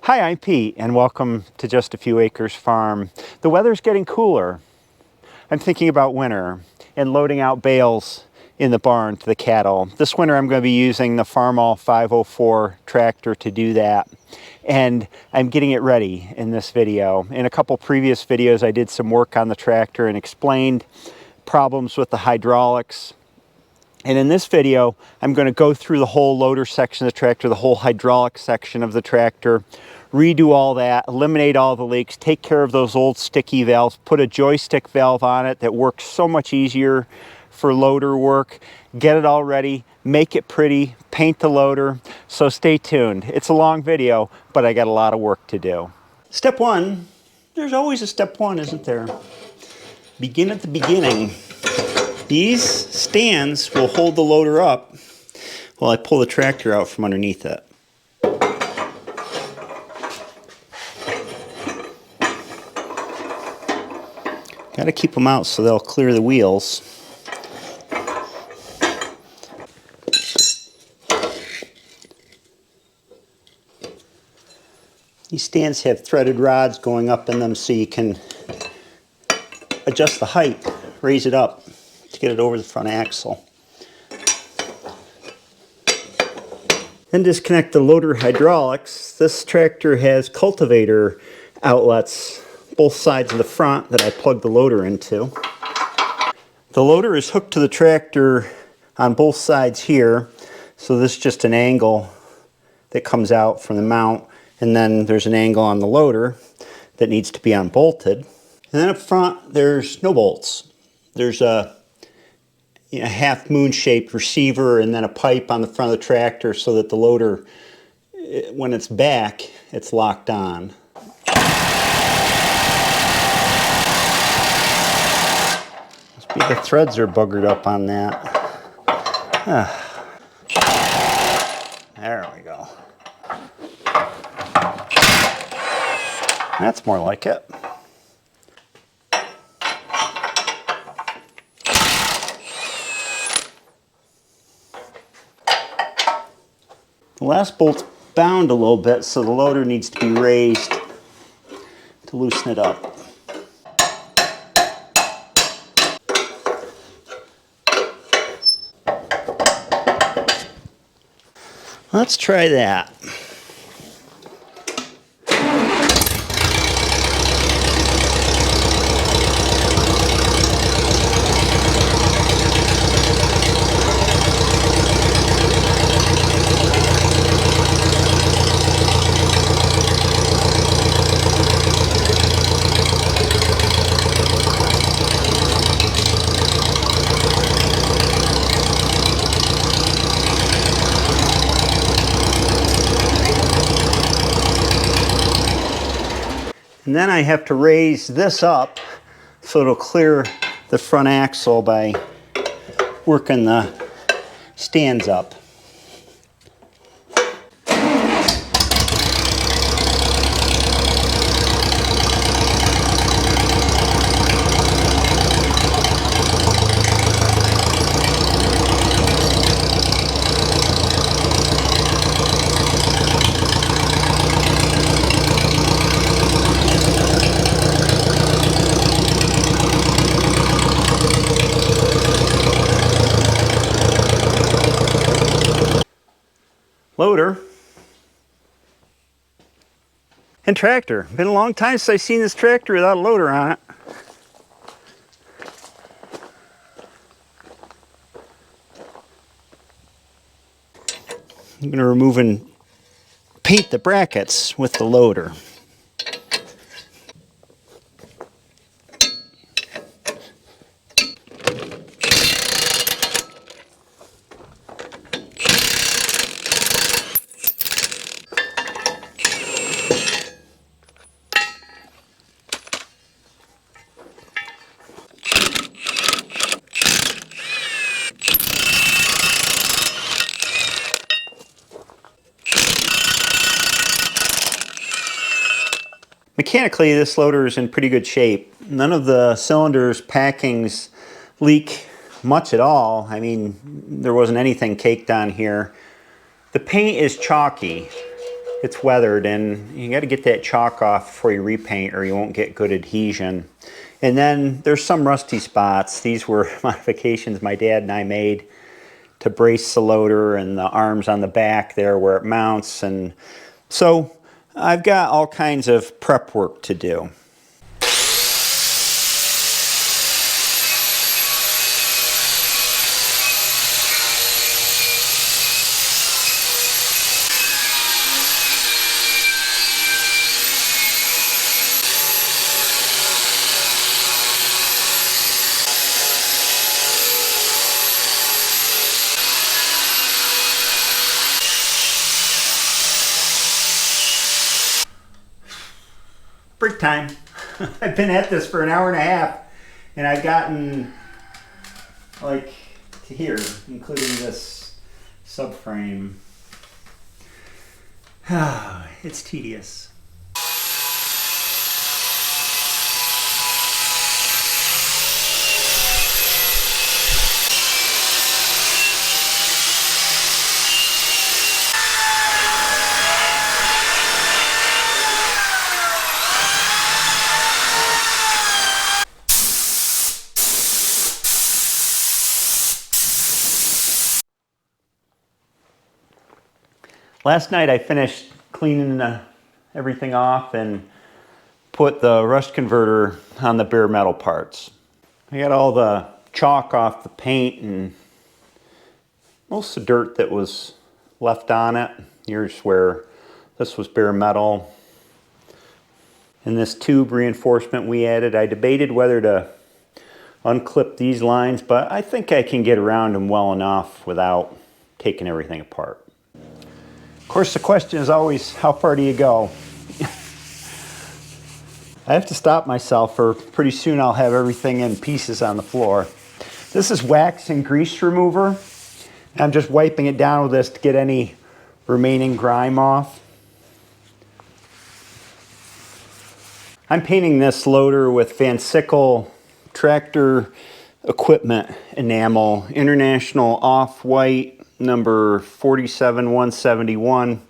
Hi, I'm Pete, and welcome to Just a Few Acres Farm. The weather's getting cooler. I'm thinking about winter and loading out bales in the barn to the cattle. This winter I'm going to be using the Farmall 504 tractor to do that. And I'm getting it ready in this video. In a couple previous videos I did some work on the tractor and explained problems with the hydraulics. And in this video, I'm going to go through the whole loader section of the tractor, the whole hydraulic section of the tractor, redo all that, eliminate all the leaks, take care of those old sticky valves, put a joystick valve on it that works so much easier for loader work, get it all ready, make it pretty, paint the loader. So stay tuned. It's a long video, but I got a lot of work to do. Step one, there's always a step one, isn't there? Begin at the beginning. These stands will hold the loader up while I pull the tractor out from underneath it. Got to keep them out so they'll clear the wheels. These stands have threaded rods going up in them so you can adjust the height, raise it up to get it over the front axle. Then disconnect the loader hydraulics. This tractor has cultivator outlets both sides of the front that I plug the loader into. The loader is hooked to the tractor on both sides here, so this is just an angle that comes out from the mount, and then there's an angle on the loader that needs to be unbolted. And then up front there's no bolts. There's a half moon shaped receiver and then a pipe on the front of the tractor so that the loader, when it's back, it's locked on. Must be the threads are buggered up on that. There we go. That's more like it. The last bolt's bound a little bit, so the loader needs to be raised to loosen it up. Let's try that. And then I have to raise this up so it'll clear the front axle by working the stands up. Loader and tractor. Been a long time since I've seen this tractor without a loader on it. I'm going to remove and paint the brackets with the loader. Mechanically, this loader is in pretty good shape. None of the cylinders, packings leak much at all. I mean, there wasn't anything caked on here. The paint is chalky. it's weathered, and you got to get that chalk off before you repaint or you won't get good adhesion. And then there's some rusty spots. These were modifications my dad and I made to brace the loader and the arms on the back there where it mounts. And so I've got all kinds of prep work to do. Break time. I've been at this for an hour and a half, and I've gotten like to here, including this subframe. It's tedious. Last night I finished cleaning everything off and put the rust converter on the bare metal parts. I got all the chalk off the paint and most of the dirt that was left on it. Here's where this was bare metal. And this tube reinforcement we added, I debated whether to unclip these lines, but I think I can get around them well enough without taking everything apart. Of course, the question is always, how far do you go? I have to stop myself, or pretty soon I'll have everything in pieces on the floor. This is wax and grease remover. I'm just wiping it down with this to get any remaining grime off. I'm painting this loader with Van Sickle tractor equipment enamel, International Off-White number 47171.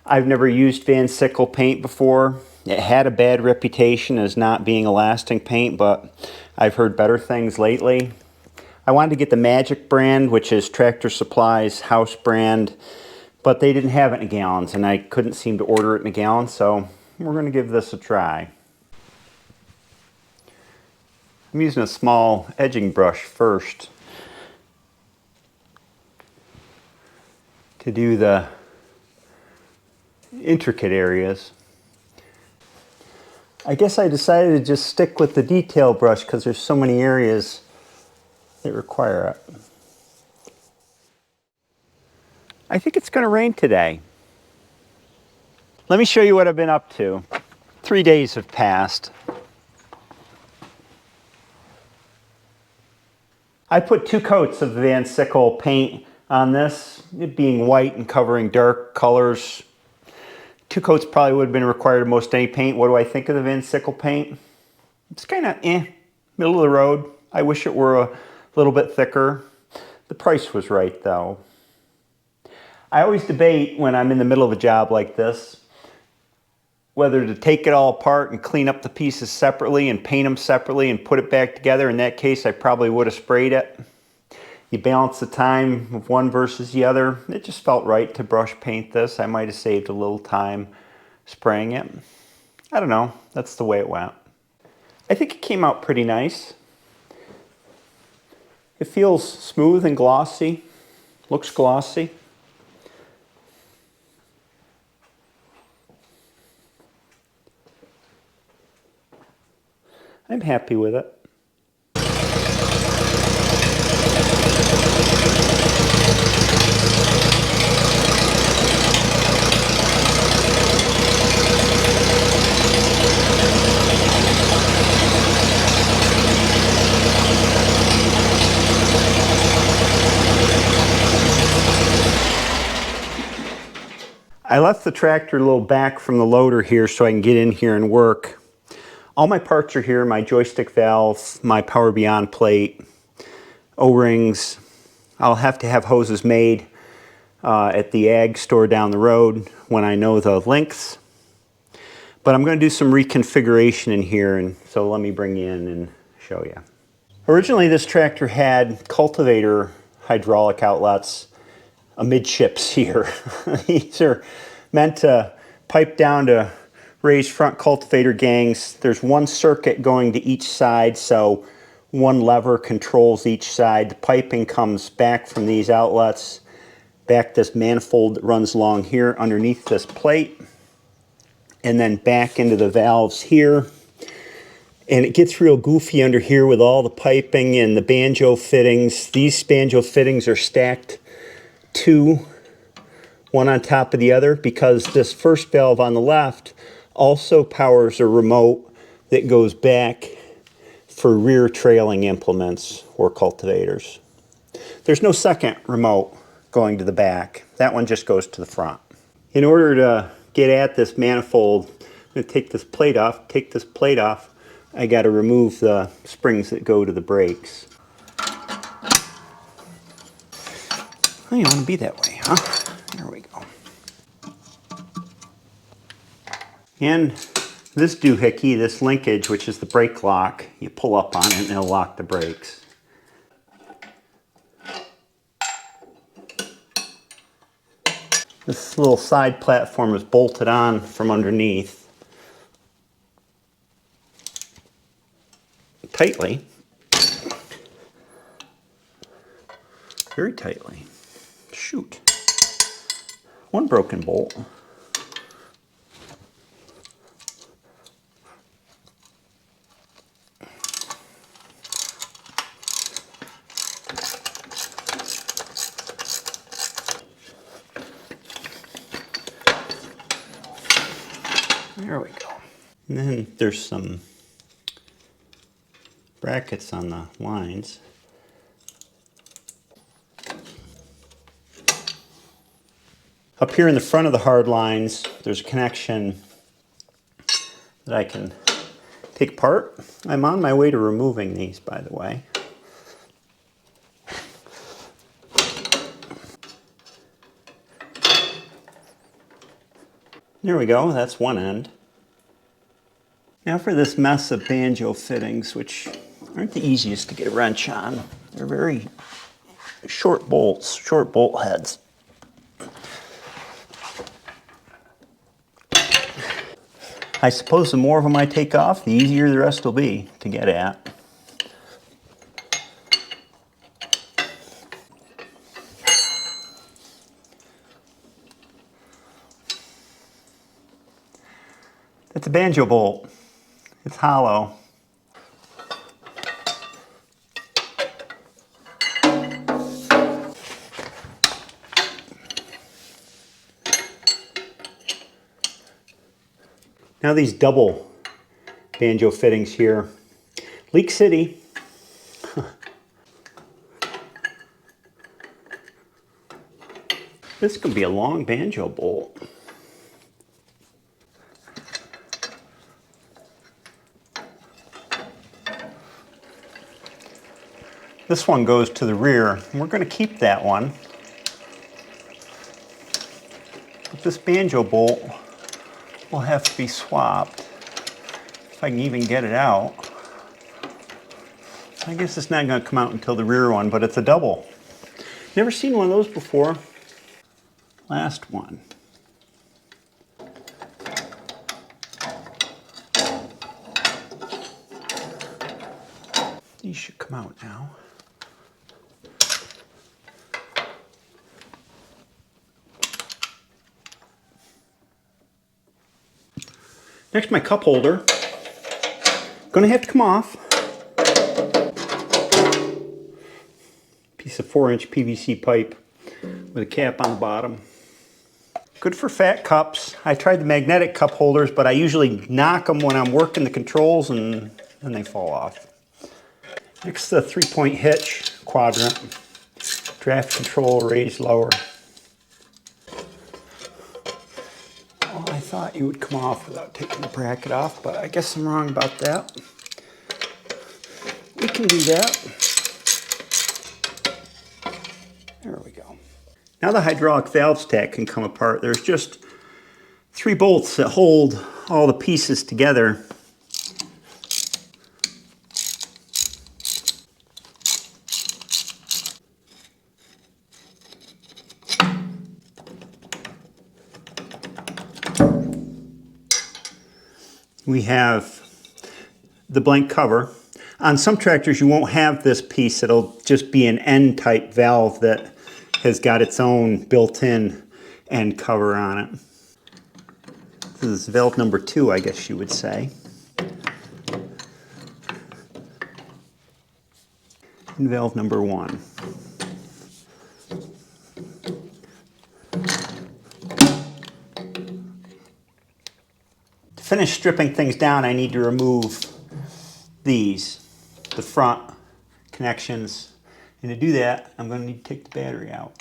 I've never used Van Sickle paint before. It had a bad reputation as not being a lasting paint, but I've heard better things lately. I wanted to get the Magic brand, which is Tractor Supply's house brand, but they didn't have it in gallons, and I couldn't seem to order it in a gallon, so we're going to give this a try. I'm using a small edging brush first to do the intricate areas. I guess I decided to just stick with the detail brush because there's so many areas that require it. I think it's going to rain today. Let me show you what I've been up to. 3 days have passed. I put 2 coats of the Van Sickle paint on this, it being white and covering dark colors. 2 coats probably would have been required of most any paint. What do I think of the Van Sickle paint? It's kind of middle of the road. I wish it were a little bit thicker. The price was right though. I always debate when I'm in the middle of a job like this whether to take it all apart and clean up the pieces separately and paint them separately and put it back together. In that case, I probably would have sprayed it. You balance the time of one versus the other. It just felt right to brush paint this. I might have saved a little time spraying it. I don't know. That's the way it went. I think it came out pretty nice. It feels smooth and glossy. Looks glossy. I'm happy with it. I left the tractor a little back from the loader here so I can get in here and work. All my parts are here, my joystick valve, my Power Beyond plate, O-rings. I'll have to have hoses made at the ag store down the road when I know the lengths. But I'm going to do some reconfiguration in here, and so let me bring you in and show you. Originally this tractor had cultivator hydraulic outlets amidships here. These are meant to pipe down to raise front cultivator gangs. There's one circuit going to each side, so one lever controls each side. The piping comes back from these outlets, back this manifold that runs along here underneath this plate, and then back into the valves here. And it gets real goofy under here with all the piping and the banjo fittings. These banjo fittings are stacked two, one on top of the other, because this first valve on the left also powers a remote that goes back for rear trailing implements or cultivators. There's no second remote going to the back. That one just goes to the front. In order to get at this manifold, I'm going to take this plate off, I got to remove the springs that go to the brakes. Oh, you want to be that way, huh? There we go. And this doohickey, this linkage, which is the brake lock, you pull up on it and it'll lock the brakes. This little side platform is bolted on from underneath tightly, very tightly. Shoot, one broken bolt. There we go. And then there's some brackets on the lines. Up here in the front of the hard lines, there's a connection that I can take apart. I'm on my way to removing these, by the way. There we go, that's one end. Now for this mess of banjo fittings, which aren't the easiest to get a wrench on. They're very short bolts, short bolt heads. I suppose the more of them I take off, the easier the rest will be to get at. It's a banjo bolt. It's hollow. Now these double banjo fittings here. Leak City. This could be a long banjo bolt. This one goes to the rear, and we're going to keep that one. But this banjo bolt will have to be swapped, if I can even get it out. I guess it's not going to come out until the rear one, but it's a double. Never seen one of those before. Last one. These should come out now. Next, my cup holder. Gonna have to come off. Piece of 4-inch PVC pipe with a cap on the bottom. Good for fat cups. I tried the magnetic cup holders, but I usually knock them when I'm working the controls and then they fall off. Next, the 3-point hitch quadrant. Draft control, raise, lower. Well, I thought you would come off without taking the bracket off, but I guess I'm wrong about that. We can do that. There we go. Now the hydraulic valve stack can come apart. There's just 3 bolts that hold all the pieces together. We have the blank cover. On some tractors you won't have this piece. It'll just be an N-type valve that has got its own built-in end cover on it. This is valve number 2, I guess you would say. And valve number 1. To finish stripping things down, I need to remove these, the front connections. And to do that, I'm going to need to take the battery out.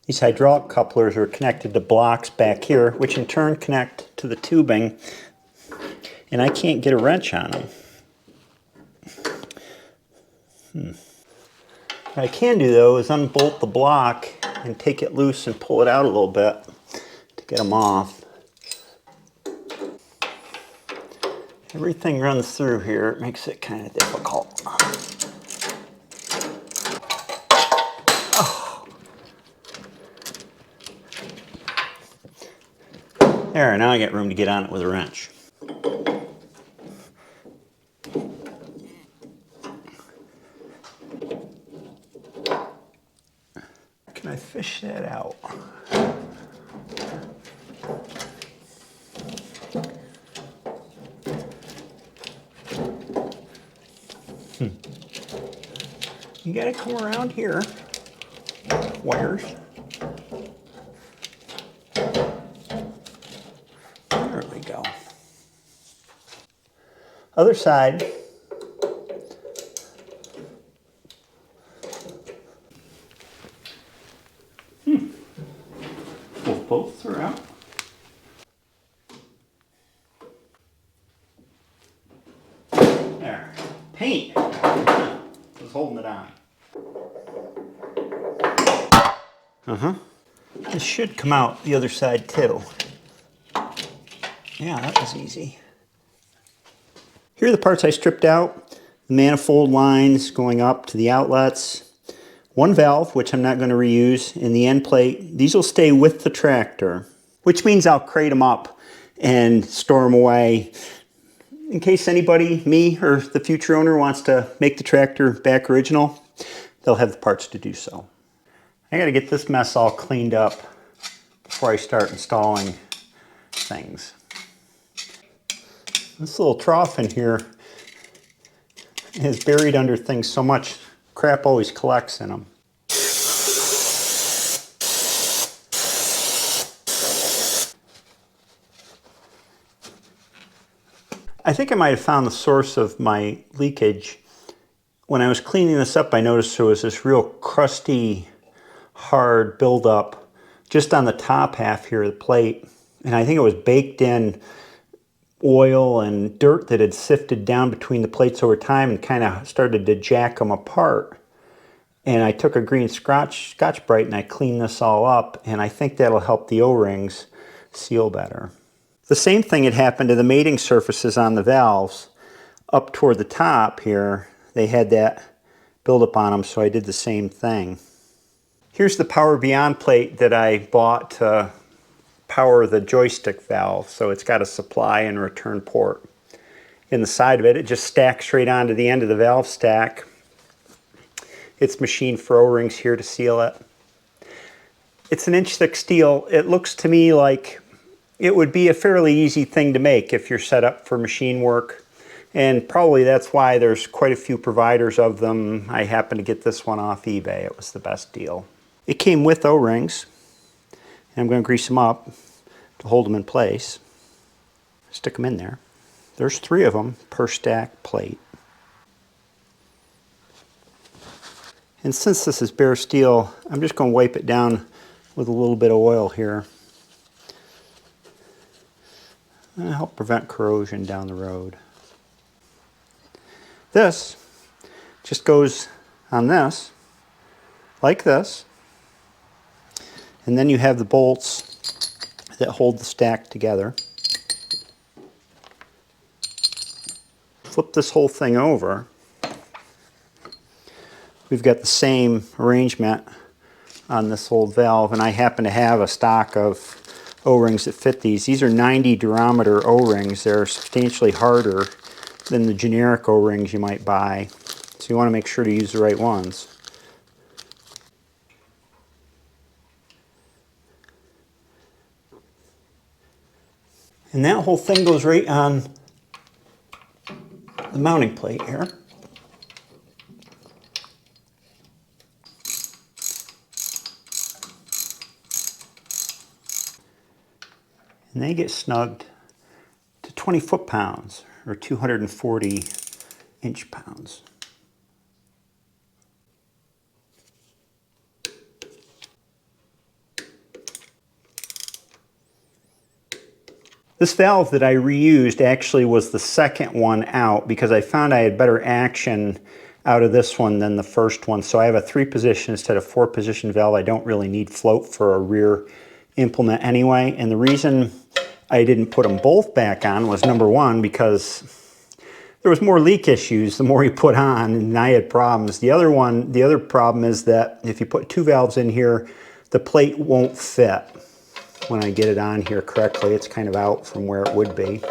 These hydraulic couplers are connected to blocks back here, which in turn connect to the tubing, and I can't get a wrench on them. What I can do though is unbolt the block and take it loose and pull it out a little bit to get them off. Everything runs through here. It makes it kind of difficult. Oh. There, now I got room to get on it with a wrench. Can I fish that out? You gotta come around here. Wires. There we go. Other side. Both bolts are out. There. Paint. I was holding it on. This should come out the other side too. Yeah, that was easy. Here are the parts I stripped out. The manifold lines going up to the outlets. One valve, which I'm not going to reuse, and the end plate. These will stay with the tractor, which means I'll crate them up and store them away in case anybody, me or the future owner, wants to make the tractor back original. They'll have the parts to do so. I got to get this mess all cleaned up before I start installing things. This little trough in here is buried under things so much, crap always collects in them. I think I might have found the source of my leakage. When I was cleaning this up, I noticed there was this real crusty, hard buildup just on the top half here of the plate. And I think it was baked in oil and dirt that had sifted down between the plates over time and kind of started to jack them apart. And I took a green Scotch-Brite and I cleaned this all up, and I think that'll help the O-rings seal better. The same thing had happened to the mating surfaces on the valves. Up toward the top here, they had that buildup on them, so I did the same thing. Here's the Power Beyond plate that I bought to power the joystick valve, so it's got a supply and return port. In the side of it, it just stacks straight onto the end of the valve stack. It's machined for O-rings here to seal it. It's an inch thick steel. It looks to me like it would be a fairly easy thing to make if you're set up for machine work, and probably that's why there's quite a few providers of them. I happened to get this one off eBay. It was the best deal. It came with O-rings, and I'm going to grease them up to hold them in place. Stick them in there. There's 3 of them per stack plate. And since this is bare steel, I'm just going to wipe it down with a little bit of oil here. help prevent corrosion down the road. This just goes on this, like this, and then you have the bolts that hold the stack together. Flip this whole thing over. We've got the same arrangement on this old valve, and I happen to have a stock of O-rings that fit these. These are 90 durometer O-rings. They're substantially harder than the generic O-rings you might buy, so you want to make sure to use the right ones. And that whole thing goes right on the mounting plate here. And they get snugged to 20 foot-pounds, or 240 inch-pounds. This valve that I reused actually was the second one out because I found I had better action out of this one than the first one. So I have a 3-position instead of 4-position valve. I don't really need float for a rear implement anyway. And the reason I didn't put them both back on was, number one, because there was more leak issues the more you put on, and I had problems. The other problem is that if you put 2 valves in here, the plate won't fit. When I get it on here correctly, it's kind of out from where it would be.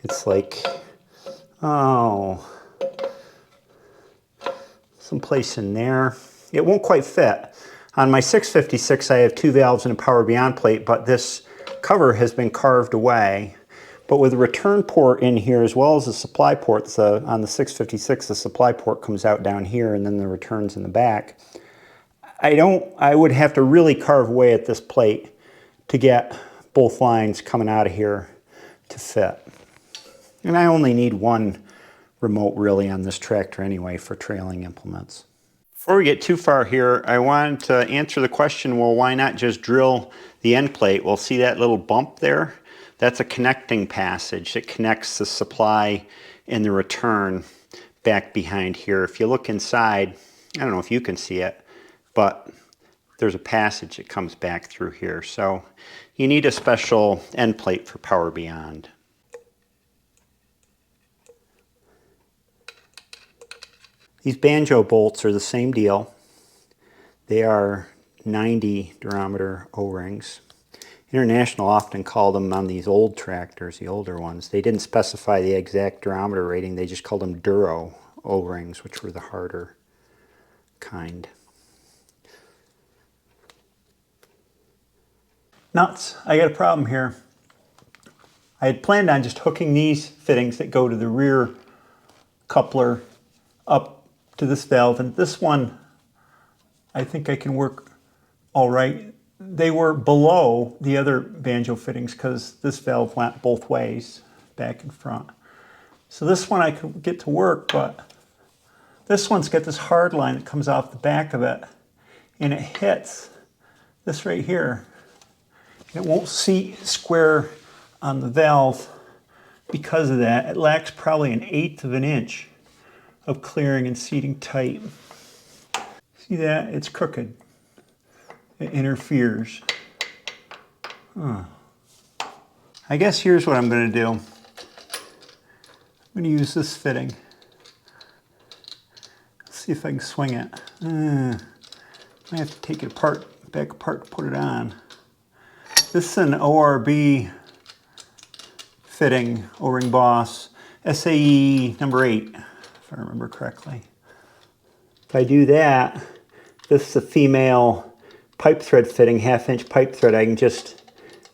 It's like, oh, someplace in there. It won't quite fit. On my 656, I have 2 valves and a Power Beyond plate, but this cover has been carved away. But with the return port in here, as well as the supply port, on the 656, the supply port comes out down here, and then the return's in the back. I would have to really carve away at this plate to get both lines coming out of here to fit. And I only need one remote really on this tractor anyway for trailing implements. Before we get too far here, I wanted to answer the question, well, why not just drill the end plate? Well, see that little bump there? That's a connecting passage that connects the supply and the return back behind here. If you look inside, I don't know if you can see it, but there's a passage that comes back through here. So you need a special end plate for Power Beyond. These banjo bolts are the same deal. They are 90 durometer O-rings. International often called them on these old tractors, the older ones. They didn't specify the exact durometer rating, they just called them Duro O-rings, which were the harder kind. Nuts, I got a problem here. I had planned on just hooking these fittings that go to the rear coupler up to this valve, and this one I think I can work all right. They were below the other banjo fittings because this valve went both ways, back and front. So this one I could get to work, but this one's got this hard line that comes off the back of it, and it hits this right here. It won't seat square on the valve because of that. It lacks probably 1/8 of an inch of clearing and seating tight. See that? It's crooked. It interferes. I guess here's what I'm going to do. I'm going to use this fitting. See if I can swing it. I have to take it apart, back apart to put it on. This is an ORB fitting, O-ring Boss, SAE number 8, if I remember correctly. If I do that, this is a female pipe thread fitting, 1/2-inch pipe thread. I can just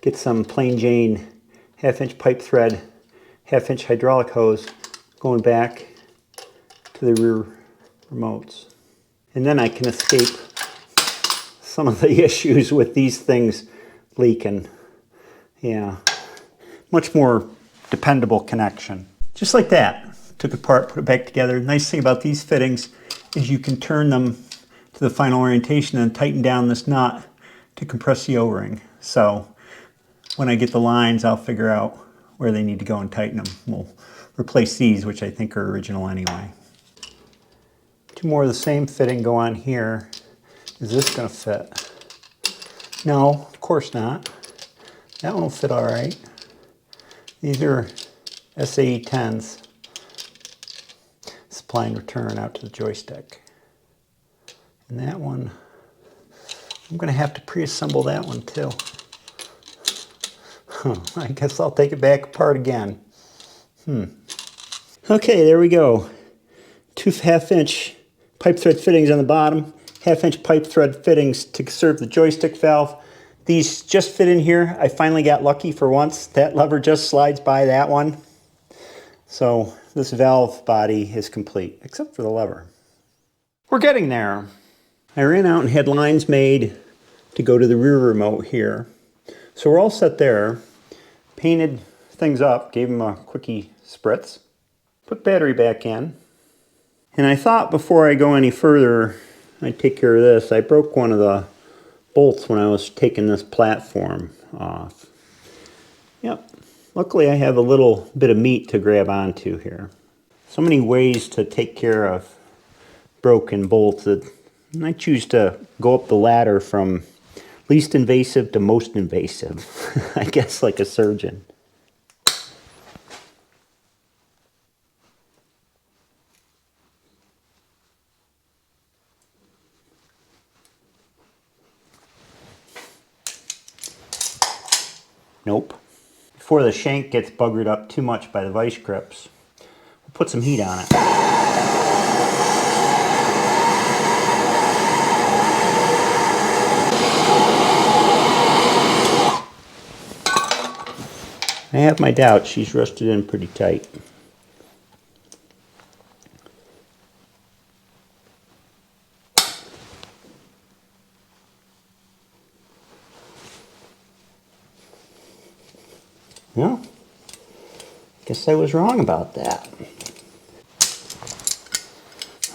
get some plain Jane 1/2-inch pipe thread, 1/2-inch hydraulic hose going back to the rear remotes. And then I can escape some of the issues with these things leaking. Yeah, much more dependable connection. Just like that. Took it apart, put it back together. Nice thing about these fittings is you can turn them to the final orientation and tighten down this knot to compress the O-ring. So when I get the lines, I'll figure out where they need to go and tighten them. We'll replace these, which I think are original anyway. Two more of the same fitting go on here. Is this going to fit? No, of course not. That one will fit all right. These are SAE 10s. Supply and return out to the joystick. And that one, I'm going to have to pre-assemble that one too. I guess I'll take it back apart again. Okay, there we go. 2 1/2-inch pipe thread fittings on the bottom, 1/2-inch pipe thread fittings to serve the joystick valve. These just fit in here. I finally got lucky for once. That lever just slides by that one. So this valve body is complete, except for the lever. We're getting there. I ran out and had lines made to go to the rear remote here. So we're all set there. Painted things up, gave them a quickie spritz. Put battery back in. And I thought before I go any further, I'd take care of this. I broke one of the bolts when I was taking this platform off. Yep. Luckily I have a little bit of meat to grab onto here. So many ways to take care of broken bolts that I choose to go up the ladder from least invasive to most invasive. I guess like a surgeon. Nope. Before the shank gets buggered up too much by the vice grips, we'll put some heat on it. I have my doubts. She's rusted in pretty tight. Well, guess I was wrong about that.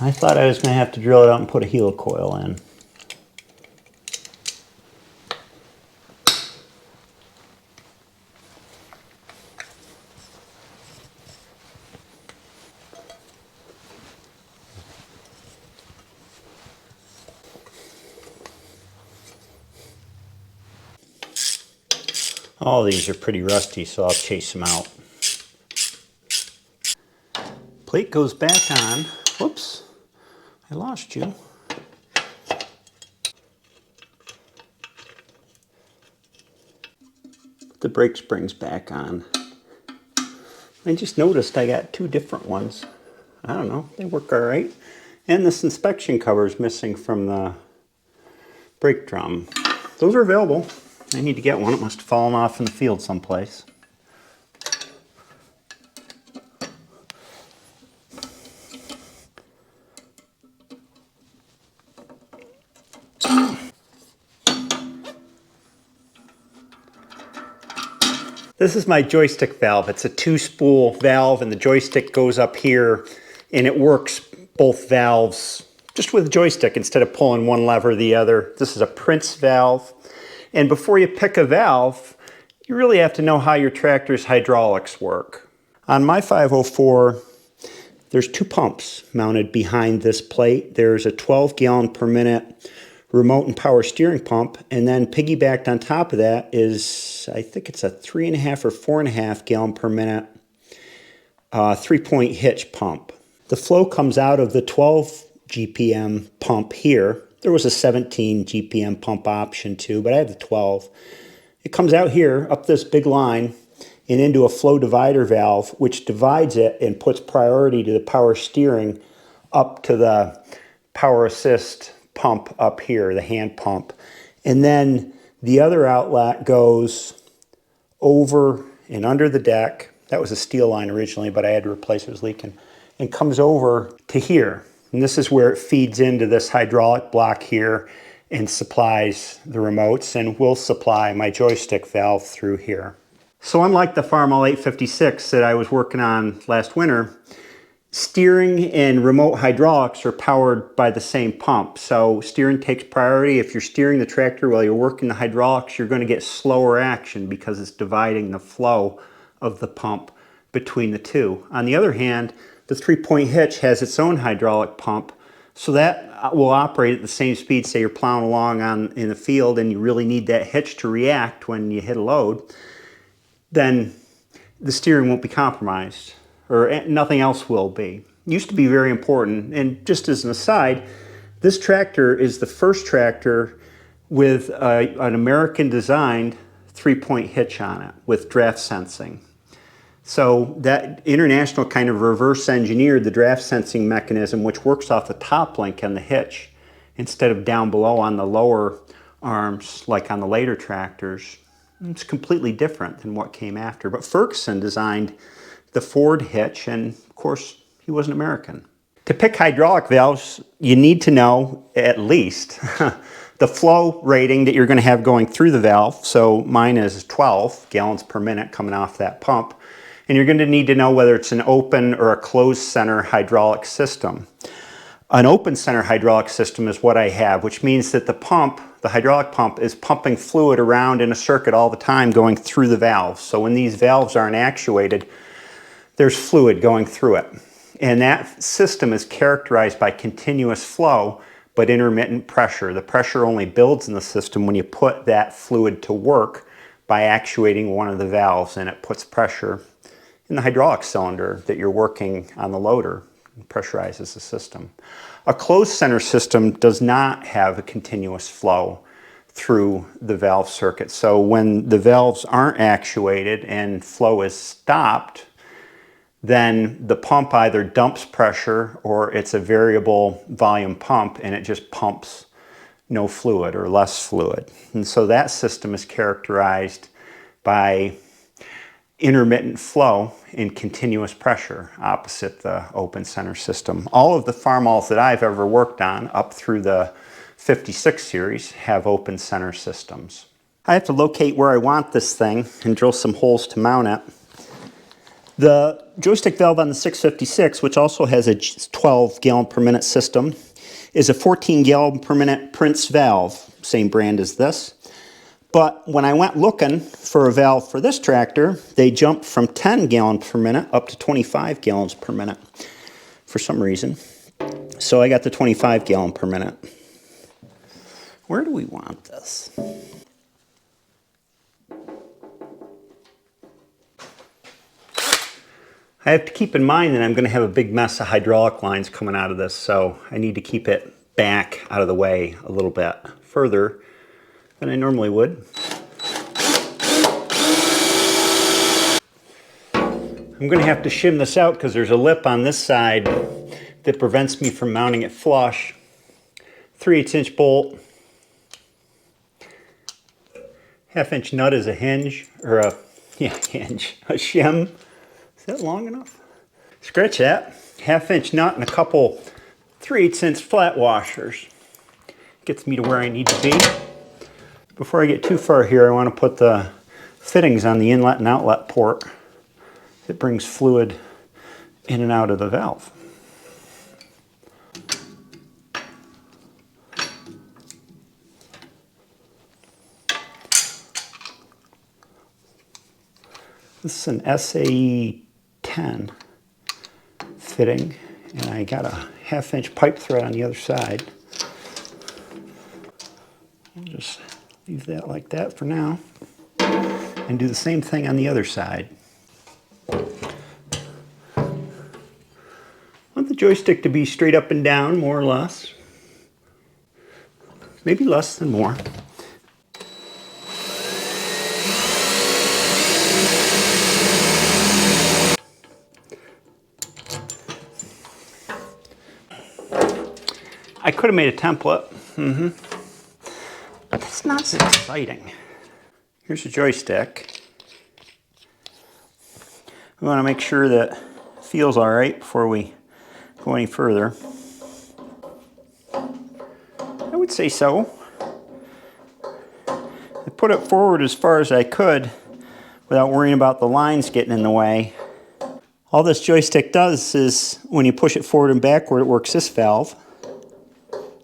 I thought I was going to have to drill it out and put a helicoil in. All these are pretty rusty, so I'll chase them out. Plate goes back on. Whoops, I lost you. Put the brake springs back on. I just noticed I got 2 different ones. I don't know, they work all right. And this inspection cover is missing from the brake drum. Those are available. I need to get one. It must have fallen off in the field someplace. This is my joystick valve. It's a 2-spool valve, and the joystick goes up here, and it works both valves just with a joystick instead of pulling one lever or the other. This is a Prince valve. And before you pick a valve, you really have to know how your tractor's hydraulics work. On my 504, there's 2 pumps mounted behind this plate. There's a 12 gallon per minute remote and power steering pump, and then piggybacked on top of that is, I think it's a 3.5 or 4.5 gallon per minute 3-point hitch pump. The flow comes out of the 12 GPM pump here. There was a 17 GPM pump option too, but I had the 12. It comes out here, up this big line, and into a flow divider valve, which divides it and puts priority to the power steering up to the power assist pump up here, the hand pump. And then the other outlet goes over and under the deck. That was a steel line originally, but I had to replace it, it was leaking. And comes over to here. And this is where it feeds into this hydraulic block here and supplies the remotes, and will supply my joystick valve through here. So unlike the Farmall 856 that I was working on last winter, steering and remote hydraulics are powered by the same pump. So steering takes priority. If you're steering the tractor while you're working the hydraulics, you're going to get slower action because it's dividing the flow of the pump between the two. On the other hand, the 3-point hitch has its own hydraulic pump, so that will operate at the same speed. Say you're plowing along in the field and you really need that hitch to react when you hit a load, then the steering won't be compromised, or nothing else will be. Used to be very important. And just as an aside, this tractor is the first tractor with an American-designed 3-point hitch on it with draft sensing. So that International kind of reverse engineered the draft sensing mechanism, which works off the top link on the hitch instead of down below on the lower arms like on the later tractors. It's completely different than what came after. But Ferguson designed the Ford hitch, and of course he was an American. To pick hydraulic valves, you need to know at least the flow rating that you're going to have going through the valve. So mine is 12 gallons per minute coming off that pump. And you're going to need to know whether it's an open or a closed center hydraulic system. An open center hydraulic system is what I have, which means that the pump, the hydraulic pump, is pumping fluid around in a circuit all the time going through the valves. So when these valves aren't actuated, there's fluid going through it. And that system is characterized by continuous flow but intermittent pressure. The pressure only builds in the system when you put that fluid to work by actuating one of the valves, and it puts pressure in the hydraulic cylinder that you're working on the loader. It pressurizes the system. A closed center system does not have a continuous flow through the valve circuit. So when the valves aren't actuated and flow is stopped, then the pump either dumps pressure or it's a variable volume pump and it just pumps no fluid or less fluid. And so that system is characterized by intermittent flow and continuous pressure, opposite the open center system. All of the Farmalls that I've ever worked on up through the 56 series have open center systems. I have to locate where I want this thing and drill some holes to mount it. The joystick valve on the 656, which also has a 12 gallon per minute system, is a 14 gallon per minute Prince valve, same brand as this. But when I went looking for a valve for this tractor, they jumped from 10 gallons per minute up to 25 gallons per minute for some reason. So I got the 25 gallon per minute. Where do we want this? I have to keep in mind that I'm going to have a big mess of hydraulic lines coming out of this, so I need to keep it back out of the way a little bit further than I normally would. I'm going to have to shim this out because there's a lip on this side that prevents me from mounting it flush. 3/8 inch bolt. 1/2 inch nut is a hinge, or a hinge, a shim. Is that long enough? Scratch that. 1/2 inch nut and a couple 3/8 inch flat washers. Gets me to where I need to be. Before I get too far here, I want to put the fittings on the inlet and outlet port that brings fluid in and out of the valve. This is an SAE 10 fitting, and I got a 1/2 inch pipe thread on the other side. I'll just leave that like that for now and do the same thing on the other side. I want the joystick to be straight up and down, more or less. Maybe less than more. I could have made a template, but that's not so exciting. Here's a joystick. We want to make sure that it feels all right before we go any further. I would say so. I put it forward as far as I could without worrying about the lines getting in the way. All this joystick does is when you push it forward and backward, it works this valve.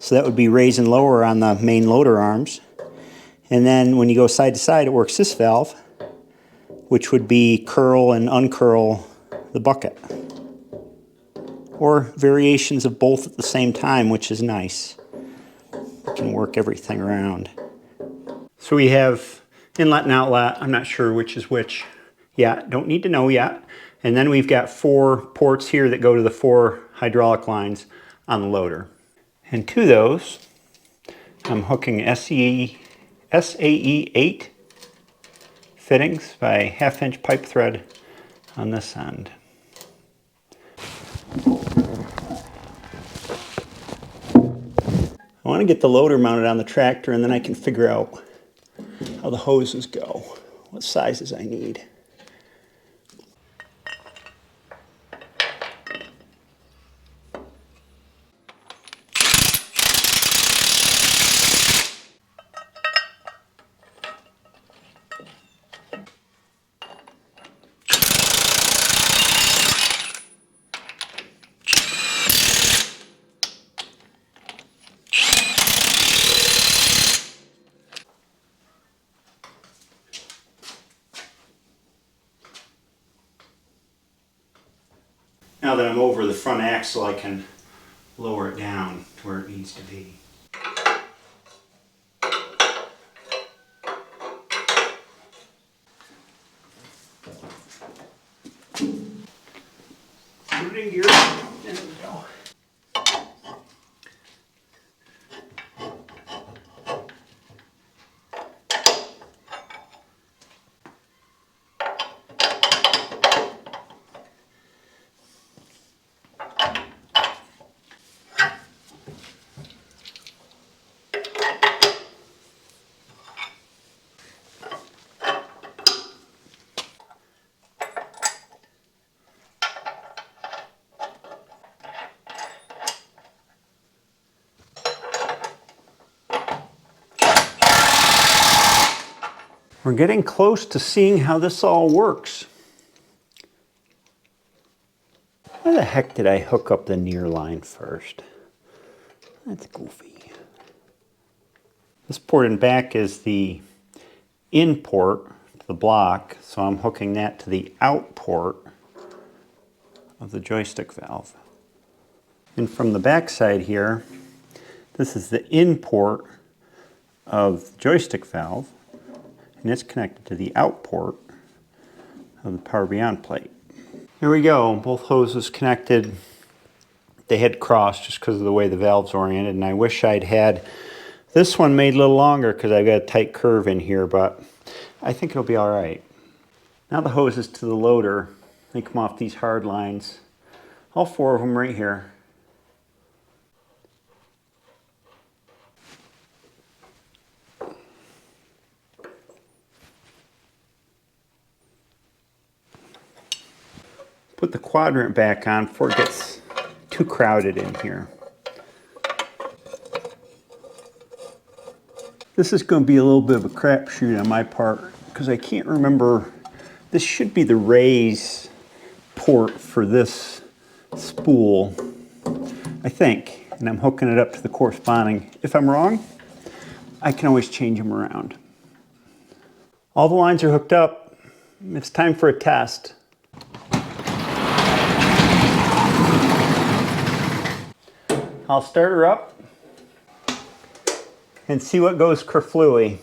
So that would be raise and lower on the main loader arms. And then when you go side to side, it works this valve. which would be curl and uncurl the bucket. Or variations of both at the same time, which is nice. You can work everything around. So we have inlet and outlet. I'm not sure which is which yet. Don't need to know yet. And then we've got 4 ports here that go to the 4 hydraulic lines on the loader. And to those, I'm hooking SAE 8 fittings by 1/2 inch pipe thread on this end. I want to get the loader mounted on the tractor, and then I can figure out how the hoses go, what sizes I need. Now that I'm over the front axle, I can lower it down to where it needs to be. Put it in gear. There we go. We're getting close to seeing how this all works. Why the heck did I hook up the near line first? That's goofy. This port in back is the in port to the block, so I'm hooking that to the out port of the joystick valve. And from the back side here, this is the in port of the joystick valve, and it's connected to the out port of the Power Beyond plate. Here we go, both hoses connected. They had crossed just because of the way the valve's oriented, and I wish I'd had this one made a little longer because I've got a tight curve in here, but I think it'll be all right. Now the hoses to the loader, they come off these hard lines, all 4 of them right here. Put the quadrant back on before it gets too crowded in here. This is going to be a little bit of a crapshoot on my part because I can't remember. This should be the raise port for this spool, I think, and I'm hooking it up to the corresponding. If I'm wrong, I can always change them around. All the lines are hooked up. It's time for a test. I'll start her up and see what goes kerflooey.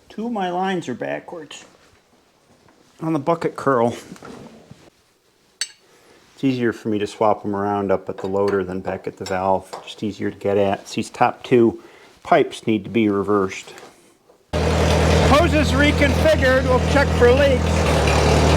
Two of my lines are backwards on the bucket curl. It's easier for me to swap them around up at the loader than back at the valve. Just easier to get at. So these top 2 pipes need to be reversed. Hoses reconfigured. We'll check for leaks.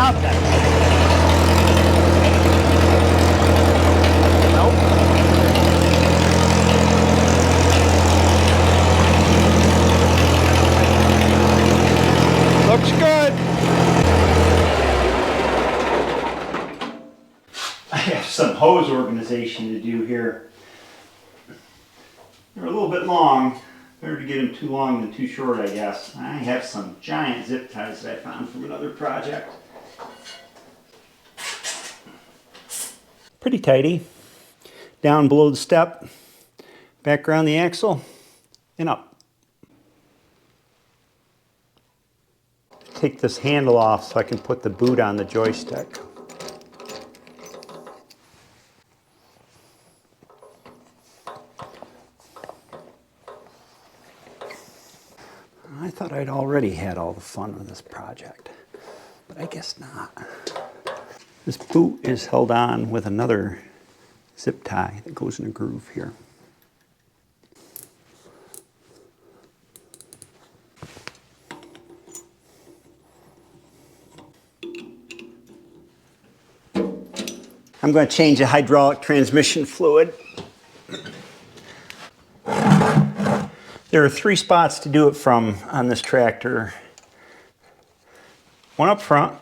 Nothing. Nope. Looks good. I have some hose organization to do here. They're a little bit long. Better to get them too long than too short, I guess. I have some giant zip ties that I found from another project. Pretty tidy. Down below the step, back around the axle, and up. Take this handle off so I can put the boot on the joystick. I thought I'd already had all the fun with this project, but I guess not. This boot is held on with another zip tie that goes in a groove here. I'm going to change the hydraulic transmission fluid. There are 3 spots to do it from on this tractor. One up front,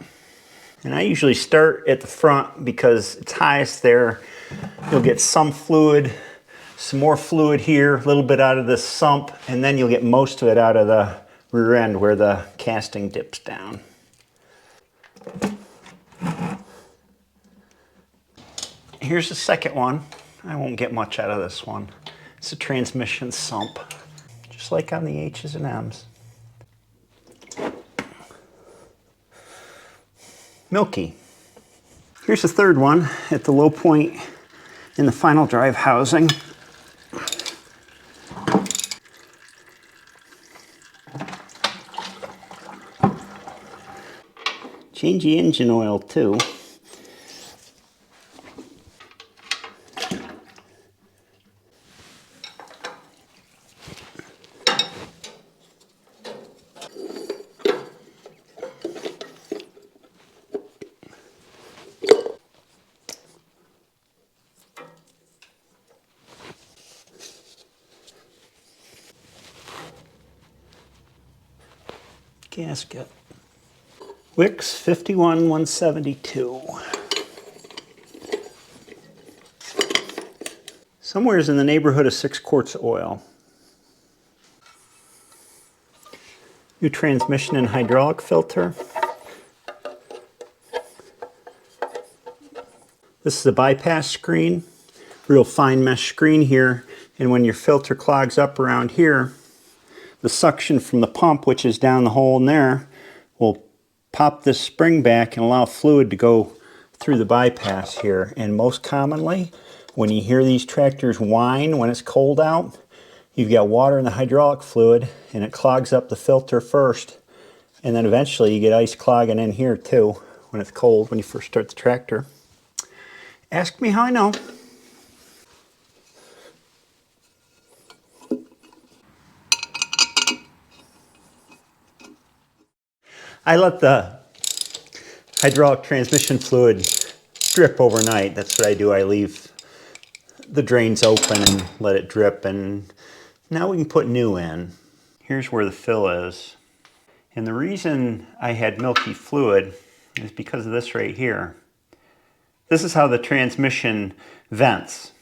and I usually start at the front because it's highest there. You'll get some fluid, some more fluid here, a little bit out of this sump, and then you'll get most of it out of the rear end where the casting dips down. Here's the second one. I won't get much out of this one. It's a transmission sump, just like on the H's and M's. Milky. Here's the third one at the low point in the final drive housing. Change the engine oil too. Gasket. Wix 51172. Somewhere's in the neighborhood of 6 quarts of oil. New transmission and hydraulic filter. This is a bypass screen, real fine mesh screen here, and when your filter clogs up around here, the suction from the pump, which is down the hole in there, will pop this spring back and allow fluid to go through the bypass here. And most commonly, when you hear these tractors whine when it's cold out, you've got water in the hydraulic fluid and it clogs up the filter first, and then eventually you get ice clogging in here too when it's cold when you first start the tractor. Ask me how I know. I let the hydraulic transmission fluid drip overnight. That's what I do. I leave the drains open and let it drip, and now we can put new in. Here's where the fill is. And the reason I had milky fluid is because of this right here. This is how the transmission vents.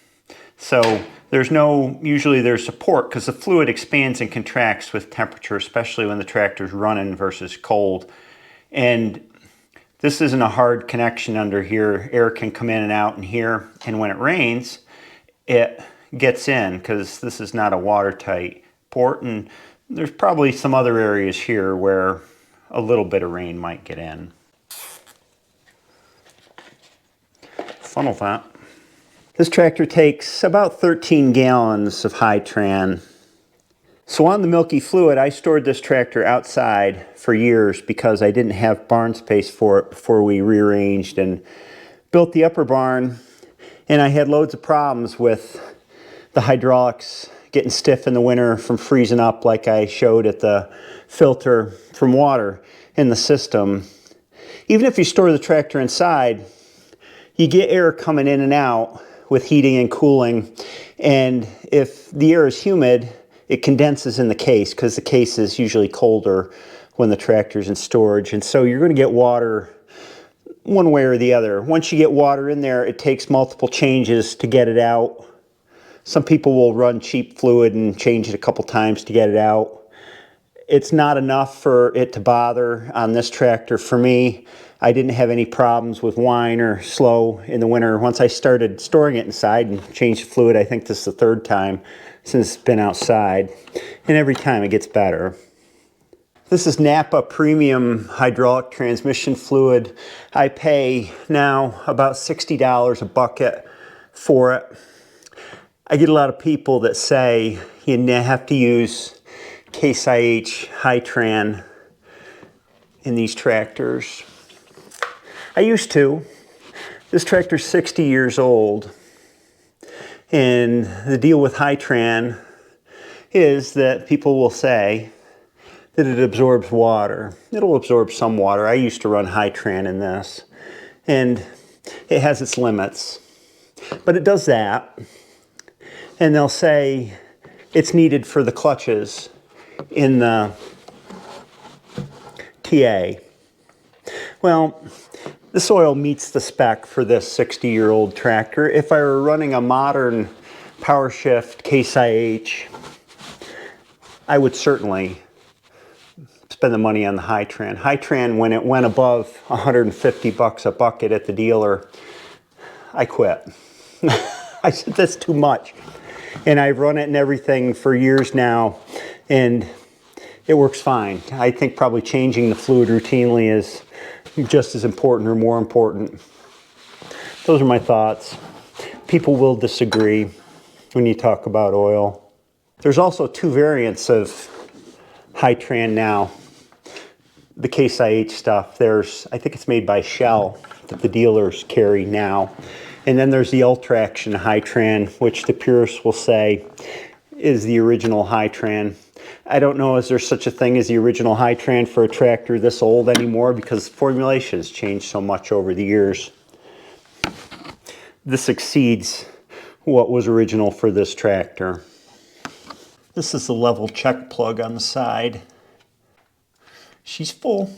So usually there's support because the fluid expands and contracts with temperature, especially when the tractor's running versus cold. And this isn't a hard connection under here. Air can come in and out in here. And when it rains, it gets in because this is not a watertight port. And there's probably some other areas here where a little bit of rain might get in. Funnel that. This tractor takes about 13 gallons of high tran. So on the milky fluid, I stored this tractor outside for years because I didn't have barn space for it before we rearranged and built the upper barn. And I had loads of problems with the hydraulics getting stiff in the winter from freezing up, like I showed at the filter from water in the system. Even if you store the tractor inside, you get air coming in and out with heating and cooling. And if the air is humid, it condenses in the case because the case is usually colder when the tractor's in storage. And so you're going to get water one way or the other. Once you get water in there, it takes multiple changes to get it out. Some people will run cheap fluid and change it a couple times to get it out. It's not enough for it to bother on this tractor. For me, I didn't have any problems with whine or slow in the winter. Once I started storing it inside and changed the fluid, I think this is the third time since it's been outside, and every time it gets better. This is Napa Premium Hydraulic Transmission Fluid. I pay now about $60 a bucket for it. I get a lot of people that say you have to use Case IH Hy-Tran in these tractors. I used to. This tractor's 60 years old, and the deal with Hy-Tran is that people will say that it absorbs water. It'll absorb some water. I used to run Hy-Tran in this, and it has its limits, but it does that. And they'll say it's needed for the clutches in the TA. Well, this oil meets the spec for this 60-year-old tractor. If I were running a modern power shift Case IH, I would certainly spend the money on the Hy-Tran. Hy-Tran, when it went above 150 bucks a bucket at the dealer, I quit. I said, that's too much. And I've run it and everything for years now, and it works fine. I think probably changing the fluid routinely is just as important or more important. Those are my thoughts. People will disagree when you talk about oil. There's also two variants of Hy-Tran now. The Case IH stuff, I think it's made by Shell that the dealers carry now. And then there's the Ultra Action Hy-Tran, which the purists will say is the original Hy-Tran. I don't know, is there such a thing as the original Hy-Tran for a tractor this old anymore, because formulation has changed so much over the years. This exceeds what was original for this tractor. This is the level check plug on the side. She's full,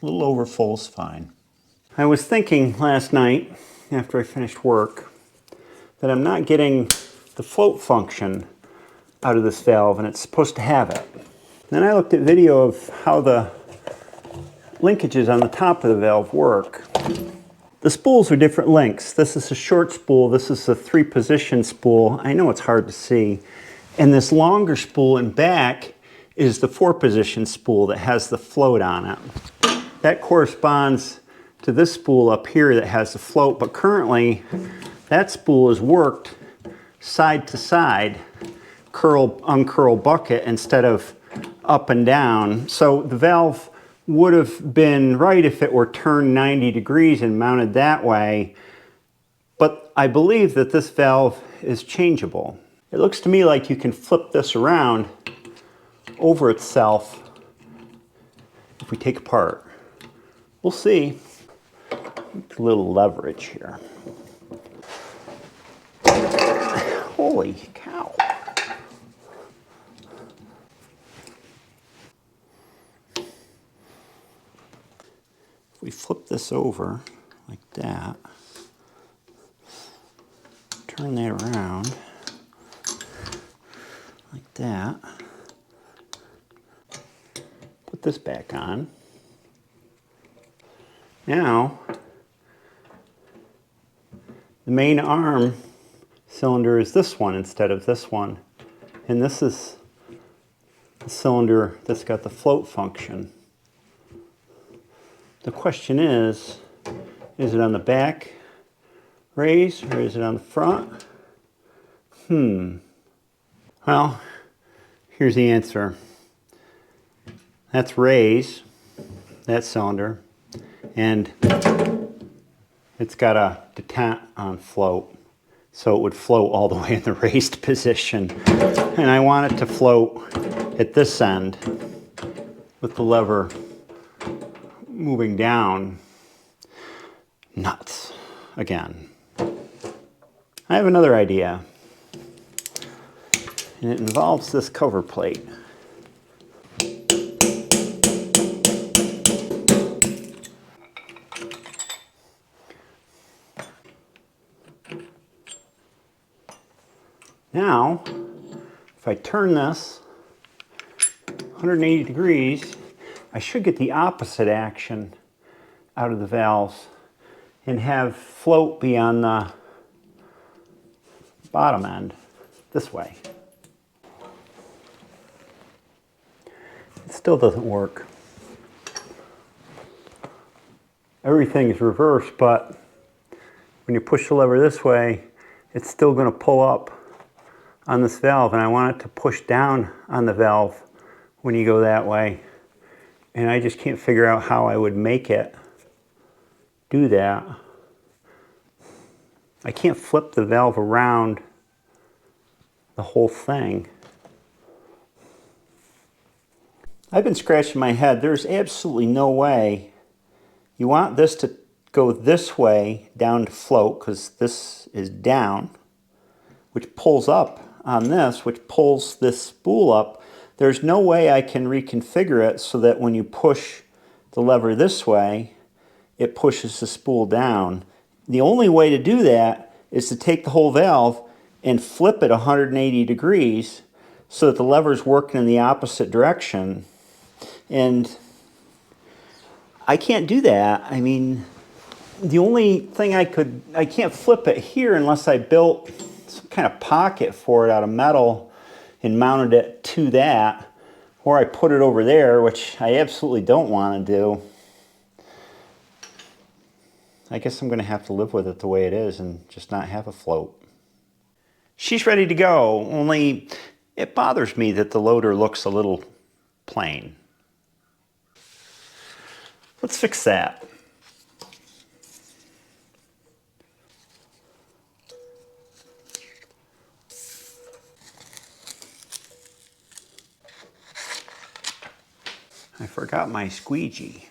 a little over full is fine. I was thinking last night, after I finished work, that I'm not getting the float function out of this valve, and it's supposed to have it. Then I looked at video of how the linkages on the top of the valve work. The spools are different lengths. This is a short spool, this is a 3-position spool. I know it's hard to see. And this longer spool in back is the 4-position spool that has the float on it. That corresponds to this spool up here that has the float, but currently that spool is worked side to side, curl, uncurl bucket instead of up and down. So the valve would have been right if it were turned 90 degrees and mounted that way, but I believe that this valve is changeable. It looks to me like you can flip this around over itself if we take apart. We'll see. A little leverage here. Holy cow. If we flip this over like that, turn that around like that, put this back on. Now, the main arm cylinder is this one instead of this one. And this is the cylinder that's got the float function. The question is it on the back raise or is it on the front? Well, here's the answer. That's raise, that cylinder, and it's got a detent on float, so it would float all the way in the raised position. And I want it to float at this end with the lever moving down Nuts. Again. I have another idea. And it involves this cover plate. Now, if I turn this 180 degrees, I should get the opposite action out of the valves and have float be on the bottom end this way. It still doesn't work. Everything is reversed, but when you push the lever this way, it's still going to pull up on this valve, and I want it to push down on the valve when you go that way. And I just can't figure out how I would make it do that. I can't flip the valve around the whole thing. I've been scratching my head. There's absolutely no way. You want this to go this way down to float, because this is down, which pulls up on this, which pulls this spool up. There's no way I can reconfigure it so that when you push the lever this way, it pushes the spool down. The only way to do that is to take the whole valve and flip it 180 degrees so that the lever's working in the opposite direction. And I can't do that. I mean, the only thing I can't flip it here unless I built some kind of pocket for it out of metal and mounted it to that, or I put it over there, which I absolutely don't want to do. I guess I'm going to have to live with it the way it is and just not have a float. She's ready to go, only it bothers me that the loader looks a little plain. Let's fix that. I forgot my squeegee.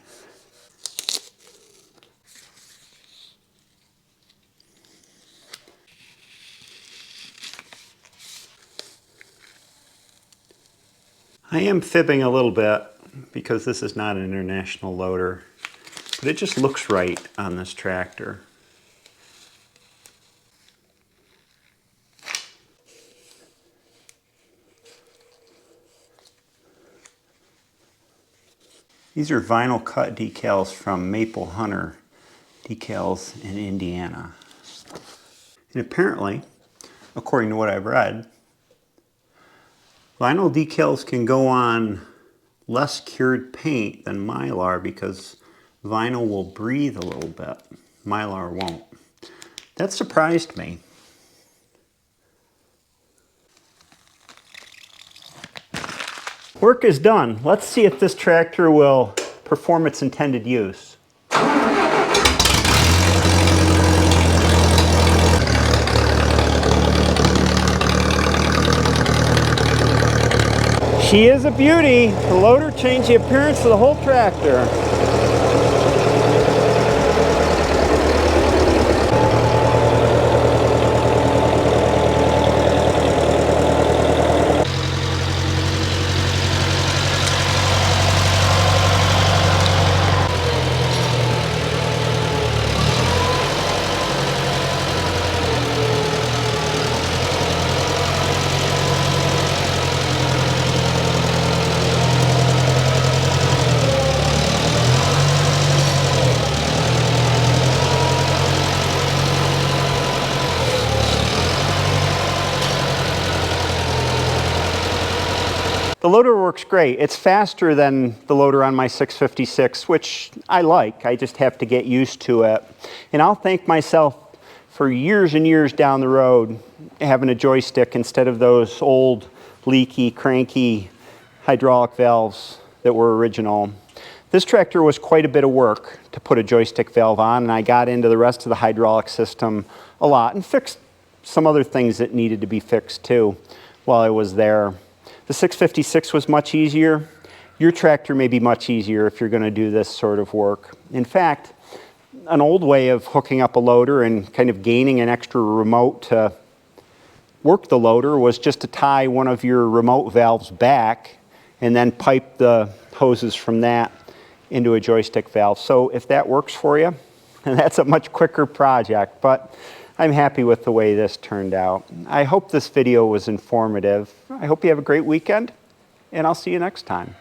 I am fibbing a little bit because this is not an international loader, but it just looks right on this tractor. These are vinyl cut decals from Maple Hunter Decals in Indiana. And apparently, according to what I've read, vinyl decals can go on less cured paint than Mylar because vinyl will breathe a little bit. Mylar won't. That surprised me. Work is done. Let's see if this tractor will perform its intended use. She is a beauty. The loader changed the appearance of the whole tractor. The loader works great. It's faster than the loader on my 656, which I like. I just have to get used to it. And I'll thank myself for years and years down the road having a joystick instead of those old, leaky, cranky hydraulic valves that were original. This tractor was quite a bit of work to put a joystick valve on, and I got into the rest of the hydraulic system a lot and fixed some other things that needed to be fixed too while I was there. The 656 was much easier. Your tractor may be much easier if you're going to do this sort of work. In fact, An old way of hooking up a loader and kind of gaining an extra remote to work the loader was just to tie one of your remote valves back and then pipe the hoses from that into a joystick valve. So if that works for you, that's a much quicker project, but I'm happy with the way this turned out. I hope this video was informative. I hope you have a great weekend, and I'll see you next time.